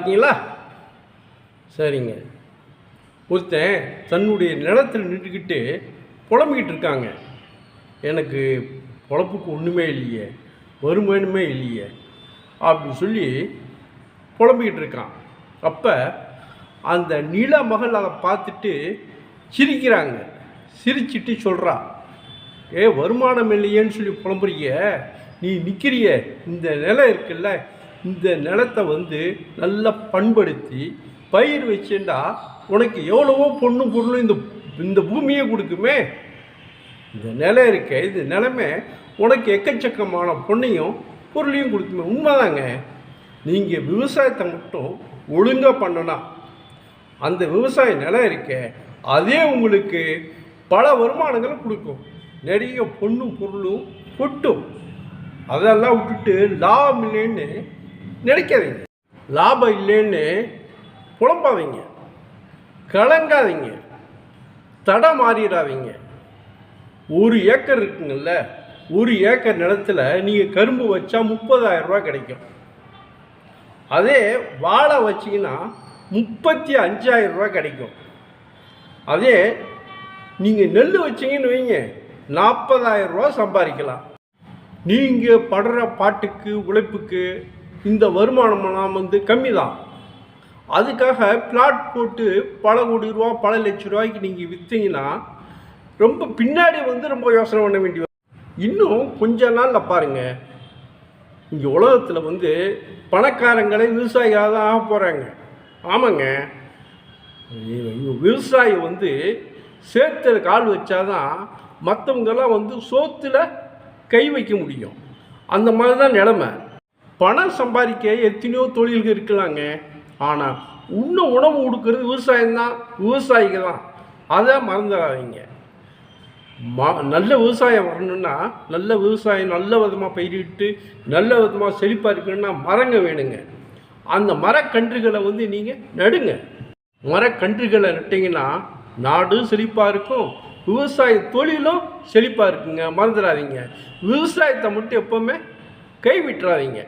இருக்கீங்களா? சரிங்க. ஒருத்தன் தன்னுடைய நிலத்தில் நின்றுக்கிட்டு புலம்பிக்கிட்டு இருக்காங்க. எனக்கு பொழப்புக்கு ஒன்றுமே இல்லையே, வருமானமே இல்லையே அப்படின்னு சொல்லி புலம்பிக்கிட்டு இருக்கான். அப்போ அந்த நில மகள் அதை பார்த்துட்டு சிரிக்கிறாங்க. சிரிச்சிட்டு சொல்கிறா, வருமானம் இல்லையேன்னு சொல்லி புலம்புறிய, நீ நிற்கிறிய இந்த நிலம் இருக்குல்ல, இந்த நிலத்தை நல்லா பண்படுத்தி பயிர் வச்சுட்டா உனக்கு எவ்வளவோ பொண்ணும் பொருளும் இந்த பூமியே கொடுக்குமே. இந்த நிலம் இருக்க, இந்த நிலமே உனக்கு எக்கச்சக்கமான பொண்ணையும் பொருளையும் கொடுக்குமே. உண்மைதாங்க. நீங்கள் விவசாயத்தை மட்டும் ஒழுங்காக பண்ணனா அந்த விவசாய நிலம் இருக்க, அதே உங்களுக்கு பல வருமானங்களை கொடுக்கும். நிறைய பொண்ணும் பொருளும் கொட்டும். அதெல்லாம் விட்டுட்டு லாபம் இல்லைன்னு நினைக்காதீங்க, லாபம் இல்லைன்னு புலம்பாதீங்க, கலங்காதீங்க, தடம் மாறிடாதீங்க. 1 ஏக்கர் இருக்குங்கள்ல, 1 ஏக்கர் நிலத்தில் நீங்கள் கரும்பு வச்சா 30,000 ரூபா கிடைக்கும். அதே வாழை வச்சிங்கன்னா 35,000 ரூபா கிடைக்கும். அதே நீங்கள் நெல் வச்சிங்கன்னு வைங்க, 40,000 ரூபா சம்பாதிக்கலாம். நீங்கள் படுற பாட்டுக்கு உழைப்புக்கு இந்த வருமானமெல்லாம் கம்மி தான். அதுக்காக பிளாட் போட்டு பல கோடி ரூபா, பல லட்ச ரூபாய்க்கு நீங்கள் விற்றீங்கன்னா ரொம்ப பின்னாடி ரொம்ப யோசனை பண்ண வேண்டி வரும். இன்னும் கொஞ்ச நாளில் பாருங்கள், இங்கே உலகத்தில் பணக்காரங்களே விவசாயிகளாக தான் ஆக போகிறாங்க. ஆமாங்க, விவசாயி சேத்துல கால் வச்சாதான் மற்றவங்கெல்லாம் சோத்தில் கை வைக்க முடியும். அந்த மாதிரி தான் நிலைமை. பணம் சம்பாதிக்க எத்தனையோ தொழில்கள் இருக்கலாங்க. ஆனால் இன்னும் உணவு கொடுக்கறது விவசாயம்தான், விவசாயிக்கு தான். அதை மறந்துடாதீங்க. நல்ல விவசாயம் வரணுன்னா, நல்ல விவசாயம் நல்ல விதமாக பயிரிட்டு நல்ல விதமாக செழிப்பாக இருக்கணும்னா மரங்க வேணுங்க. அந்த மரக்கன்றுகளை நீங்கள் நடுங்க. மரக்கன்றுகளை நட்டிங்கன்னா நாடு செழிப்பாக இருக்கும், விவசாய தொழிலும் செழிப்பாக இருக்குங்க. மறந்துடாதீங்க. விவசாயத்தை மட்டும் எப்போவுமே கைவிட்டுறாதீங்க.